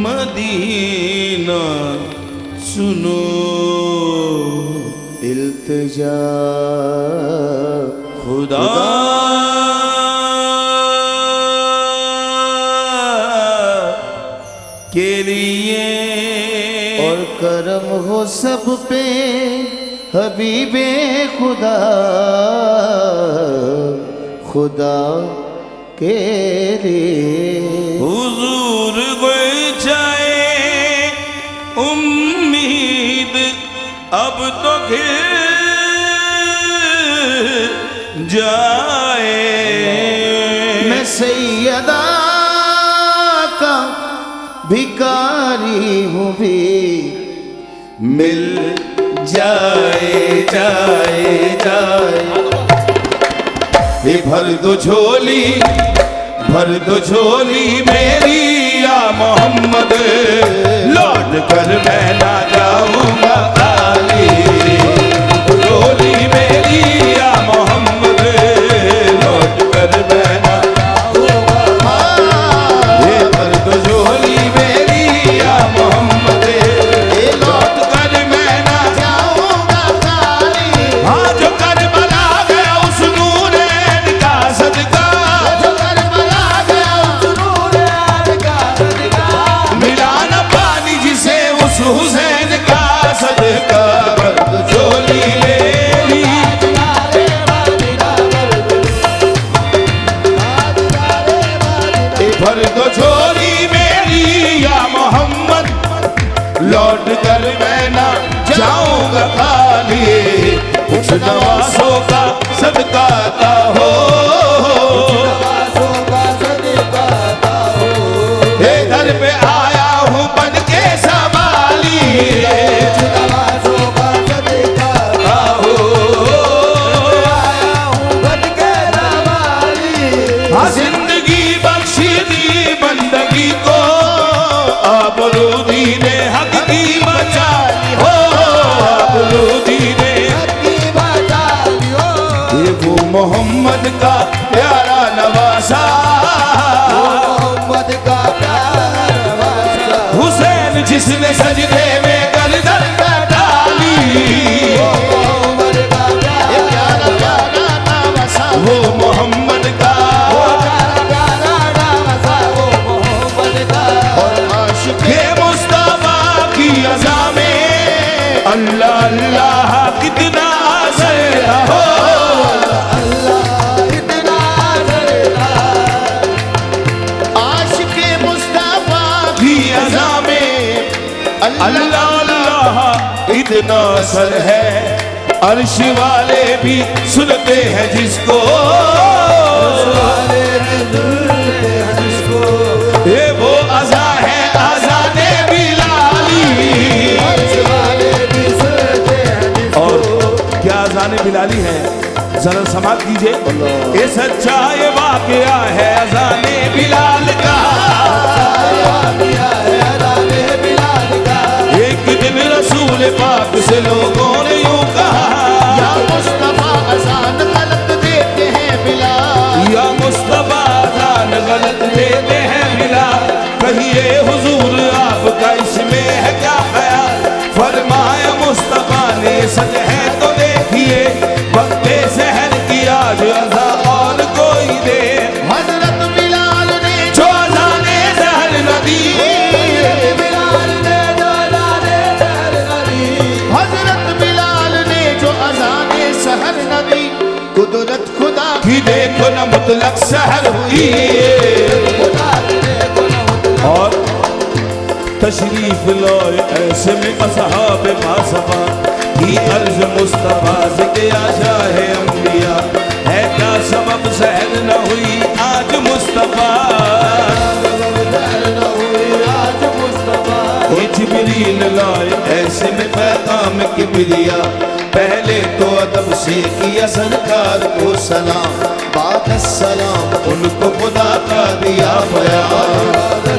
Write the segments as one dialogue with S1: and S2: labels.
S1: مدینہ سنو
S2: التجا
S1: خدا کے لیے
S2: اور کرم ہو سب پہ حبیب خدا خدا کے لیے
S1: حضور گئے جائے امید اب تو گر جائے
S2: میں سیدہ کا بھکاری ہوں بھی
S1: مل جائے جائے جائے بھر دو جھولی میری یا محمد لوٹ کر میں نہ جاؤں گا خالی جھولی میری یا محمد لوٹ کر میں نہ جاؤں گا خالی بھر دو جھولی میری یا محمد لوٹ کر میں نہ جاؤں گا خالی ہاں جو کربلا گیا اس نور عین کا صدقہ حسین کا صدقہ بھر دو جھولی میری بھر دو جھولی میری یا محمد لوٹ کر میں نہ جاؤں گا خالی کچھ نوازوں کا صدقہ عطا ہو ادھر پہ آیا ہوں بن کے زندگی بخشی دی بندگی کو آبرودی نے حق کی بچائی ہو آبرودی نے حق کی بچائی ہو یہ وہ محمد کا پیارا نواسا محمد کا پیارا نواسا حسین جس نے سجدے میں گردن ڈالی محمد کا پیارا نواسا وہ محمد کا اللہ اللہ کتنا سیرا ہو اللہ کتنا سیرا عاشق مصطفیٰ کی عزا میں اللہ اللہ اتنا اثر ہے عرش والے بھی سنتے ہیں جس کو یہ وہ عزا ہے اذان بلالی اذان بلالی ہے ذرا سماعت کیجئے یہ سچا یہ واقعہ ہے اذان بلال کا ایک دن رسول پاک سے لوگوں نے یوں کہا یا مصطفیٰ اذان غلط دیتے ہیں بلال یا مصطفیٰ اذان غلط دیتے ہیں بلال کہیے حضور آپ کا اس میں ہے کیا خیال فرمایا مصطفیٰ نے سچ ہے تو وقت سحر کی آج عزا اور کوئی دے حضرت بلال نے جو اذان سحر نہ دی حضرت بلال نے جو اذان سحر نہ دی قدرت خدا کی دیکھو نہ مطلق سحر ہوئی اور تشریف لائے ایسے میں اصحاب باصفا کی عرض مصطفیٰ سے کیا شاہ انبیاء ہے کیا سبب سحر نہ ہوئی آج مصطفیٰ یہ جبریل لائے ایسے میں پیغام کبریا پہلے تو ادب سے کیا سرکار کو سلام بعد السلام ان کو خدا کا دیا بیان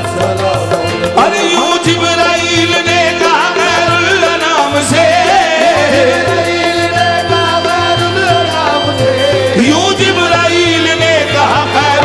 S1: ارے یوں جبرائیل نے کہا غیر اللہ نام سے یوں جبرائیل نے کہا خیر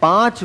S3: 5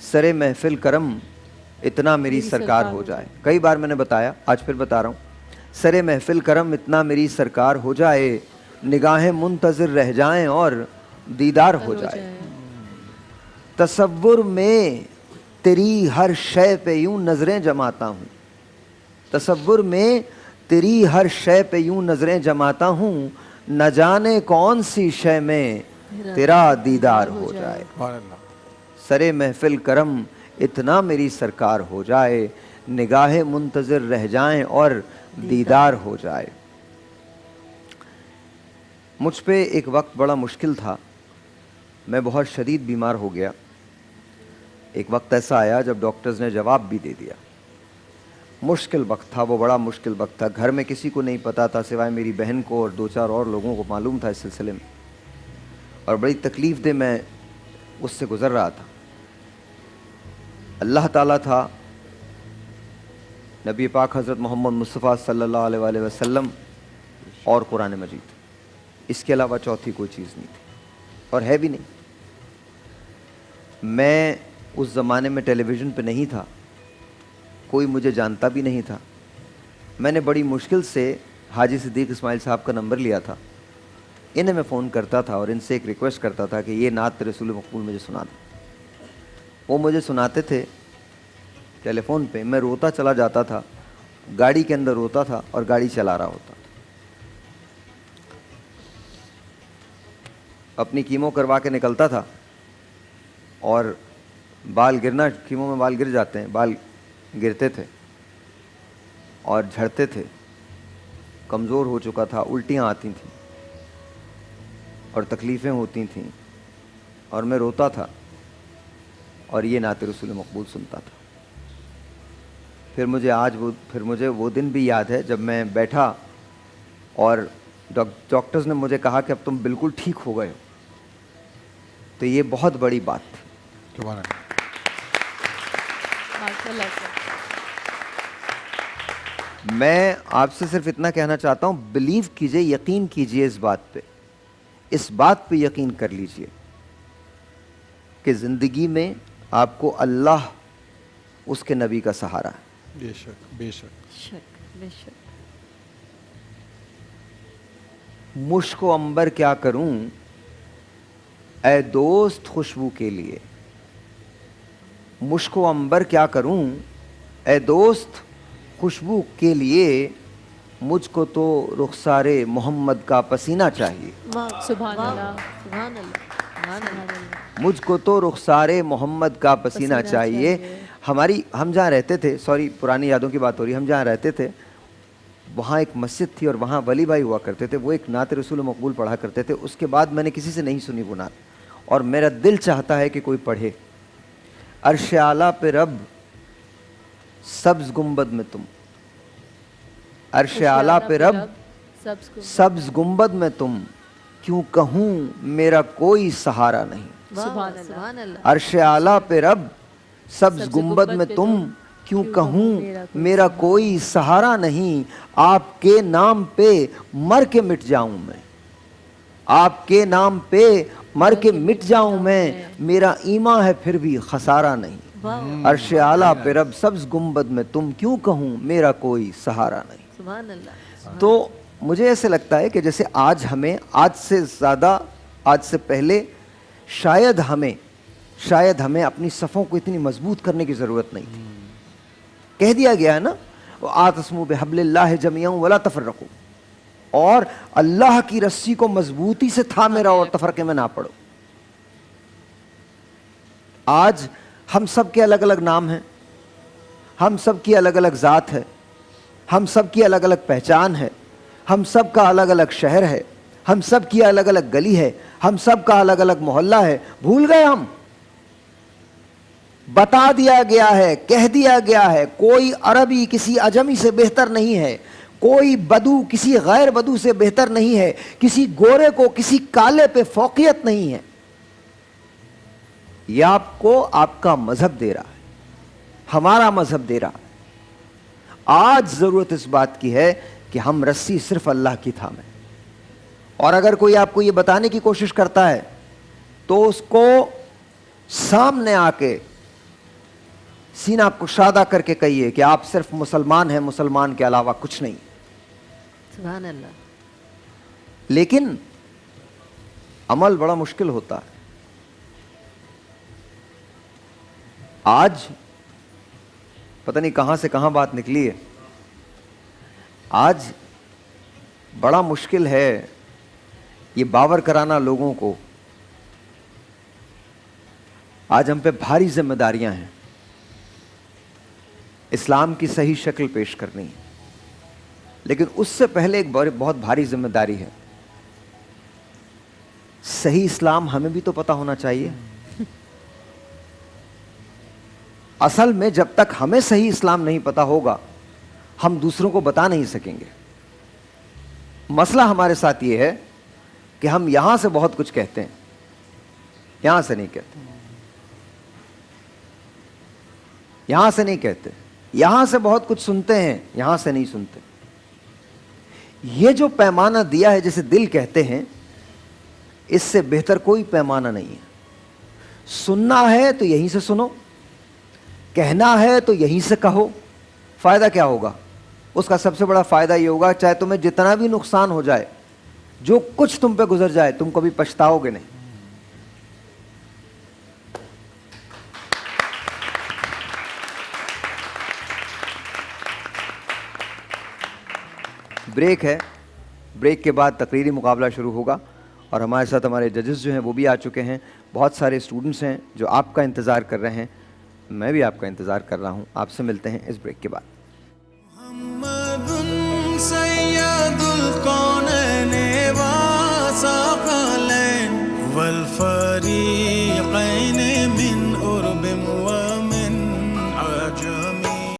S3: سرے محفل کرم اتنا میری سرکار ہو جائے. کئی بار میں نے بتایا, آج پھر بتا رہا ہوں. سرے محفل کرم اتنا میری سرکار ہو جائے, نگاہیں منتظر رہ جائیں اور دیدار ہو جائے. تصور میں تیری ہر شے پہ یوں نظریں جماتا ہوں, تصور میں تیری ہر شے پہ یوں نظریں جماتا ہوں, نہ جانے کون سی شے میں تیرا دیدار ہو جائے. سرے محفل کرم اتنا میری سرکار ہو جائے, نگاہیں منتظر رہ جائیں اور دیدار ہو جائے. مجھ پہ ایک وقت بڑا مشکل تھا, میں بہت شدید بیمار ہو گیا. ایک وقت ایسا آیا جب ڈاکٹرز نے جواب بھی دے دیا. مشکل وقت تھا, وہ بڑا مشکل وقت تھا. گھر میں کسی کو نہیں پتا تھا سوائے میری بہن کو اور 2-4 اور لوگوں کو معلوم تھا اس سلسلے میں, اور بڑی تکلیف دہ میں اس سے گزر رہا تھا. اللہ تعالیٰ تھا, نبی پاک حضرت محمد مصطفیٰ صلی اللہ علیہ وآلہ وسلم اور قرآن مجید. اس کے علاوہ چوتھی کوئی چیز نہیں تھی, اور ہے بھی نہیں. میں اس زمانے میں ٹیلی ویژن پہ نہیں تھا, کوئی مجھے جانتا بھی نہیں تھا. میں نے بڑی مشکل سے حاجی صدیق اسماعیل صاحب کا نمبر لیا تھا. انہیں میں فون کرتا تھا اور ان سے ایک ریکویسٹ کرتا تھا کہ یہ نعت رسول مقبول مجھے سنا دیں. وہ مجھے سناتے تھے ٹیلی فون پہ, میں روتا چلا جاتا تھا, گاڑی کے اندر روتا تھا اور گاڑی چلا رہا ہوتا تھا. اپنی کیمو کروا کے نکلتا تھا اور بال گرنا, کیمو میں بال گر جاتے ہیں, بال گرتے تھے اور جھڑتے تھے. کمزور ہو چکا تھا, الٹیاں آتی تھیں اور تکلیفیں ہوتی تھیں, اور میں روتا تھا اور یہ نعت رسول مقبول سنتا تھا. پھر مجھے وہ دن بھی یاد ہے جب میں بیٹھا اور ڈاکٹرز نے مجھے کہا کہ اب تم بالکل ٹھیک ہو گئے ہو. تو یہ بہت بڑی بات تھی. میں آپ سے صرف اتنا کہنا چاہتا ہوں, بلیو کیجئے, یقین کیجئے اس بات پہ, اس بات پہ یقین کر لیجئے کہ زندگی میں آپ کو اللہ اس کے نبی کا سہارا ہے.
S1: بے شک, بے شک,
S4: بے شک.
S3: مشک و عنبر کیا کروں اے دوست خوشبو کے لیے, مشک و عنبر کیا کروں اے دوست خوشبو کے لیے, مجھ کو تو رخسار محمد کا پسینہ چاہیے.
S4: سبحان اللہ, سبحان اللہ.
S3: مجھ کو تو رخسار محمد کا پسینہ چاہیے. ہم جہاں رہتے تھے, سوری پرانی یادوں کی بات ہو رہی ہے, ہم جہاں رہتے تھے وہاں ایک مسجد تھی اور وہاں ولی بھائی ہوا کرتے تھے. وہ ایک نعت رسول مقبول پڑھا کرتے تھے. اس کے بعد میں نے کسی سے نہیں سنی وہ نعت, اور میرا دل چاہتا ہے کہ کوئی پڑھے. عرش اعلیٰ پہ رب سبز گنبد میں تم, عرش اعلیٰ پہ رب سبز گنبد میں تم, کیوں کہوں میرا کوئی سہارا نہیں.
S4: سبحان اللہ.
S3: عرش اعلیٰ پہ رب سبز گنبد میں تم, کیوں کہوں میرا کوئی سہارا نہیں. آپ کے نام پہ مر کے مٹ جاؤں میں, آپ کے نام پہ مر کے مٹ جاؤں میں, میرا ایمان ہے پھر بھی خسارہ نہیں. عرش اعلیٰ پہ رب سبز گنبد میں تم, کیوں کہوں میرا کوئی سہارا نہیں.
S4: سبحان اللہ.
S3: تو مجھے ایسے لگتا ہے کہ جیسے آج ہمیں, آج سے زیادہ, آج سے پہلے شاید ہمیں اپنی صفوں کو اتنی مضبوط کرنے کی ضرورت نہیں تھی. کہہ دیا گیا ہے نا, وَاعْتَصِمُوا بِحَبْلِ اللَّهِ جَمِيعًا وَلَا تَفَرَّقُوا, اور اللہ کی رسی کو مضبوطی سے تھامے رہو اور تفرقے میں نہ پڑو. آج ہم سب کے الگ الگ نام ہیں, ہم سب کی الگ الگ ذات ہے, ہم سب کی الگ الگ پہچان ہے, ہم سب کا الگ الگ شہر ہے, ہم سب کی الگ الگ گلی ہے, ہم سب کا الگ الگ محلہ ہے. بھول گئے ہم, بتا دیا گیا ہے, کہہ دیا گیا ہے, کوئی عربی کسی عجمی سے بہتر نہیں ہے, کوئی بدو کسی غیر بدو سے بہتر نہیں ہے, کسی گورے کو کسی کالے پہ فوقیت نہیں ہے. یہ آپ کو آپ کا مذہب دے رہا ہے, ہمارا مذہب دے رہا ہے. آج ضرورت اس بات کی ہے کہ ہم رسی صرف اللہ کی تھامیں, اور اگر کوئی آپ کو یہ بتانے کی کوشش کرتا ہے تو اس کو سامنے آ کے سینہ کشادہ کر کے کہیے کہ آپ صرف مسلمان ہیں, مسلمان کے علاوہ کچھ نہیں.
S4: سبحان اللہ.
S3: لیکن عمل بڑا مشکل ہوتا ہے. آج پتہ نہیں کہاں سے کہاں بات نکلی ہے. آج بڑا مشکل ہے یہ باور کرانا لوگوں کو. آج ہم پہ بھاری ذمہ داریاں ہیں, اسلام کی صحیح شکل پیش کرنی ہے. لیکن اس سے پہلے ایک بہت بھاری ذمہ داری ہے, صحیح اسلام ہمیں بھی تو پتہ ہونا چاہیے. اصل میں جب تک ہمیں صحیح اسلام نہیں پتہ ہوگا ہم دوسروں کو بتا نہیں سکیں گے. مسئلہ ہمارے ساتھ یہ ہے کہ ہم یہاں سے بہت کچھ کہتے ہیں, یہاں سے نہیں کہتے, یہاں سے نہیں کہتے. یہاں سے بہت کچھ سنتے ہیں, یہاں سے نہیں سنتے. یہ جو پیمانہ دیا ہے جسے دل کہتے ہیں, اس سے بہتر کوئی پیمانہ نہیں ہے. سننا ہے تو یہیں سے سنو, کہنا ہے تو یہیں سے کہو. فائدہ کیا ہوگا؟ اس کا سب سے بڑا فائدہ یہ ہوگا چاہے تمہیں جتنا بھی نقصان ہو جائے, جو کچھ تم پہ گزر جائے, تم کبھی پچھتاؤ گے نہیں. بریک ہے, بریک کے بعد تقریری مقابلہ شروع ہوگا اور ہمارے ساتھ ہمارے ججز جو ہیں وہ بھی آ چکے ہیں. بہت سارے اسٹوڈنٹس ہیں جو آپ کا انتظار کر رہے ہیں, میں بھی آپ کا انتظار کر رہا ہوں. آپ سے ملتے ہیں اس بریک کے بعد.
S2: محمد سید الکونین وثقلین والفریقین من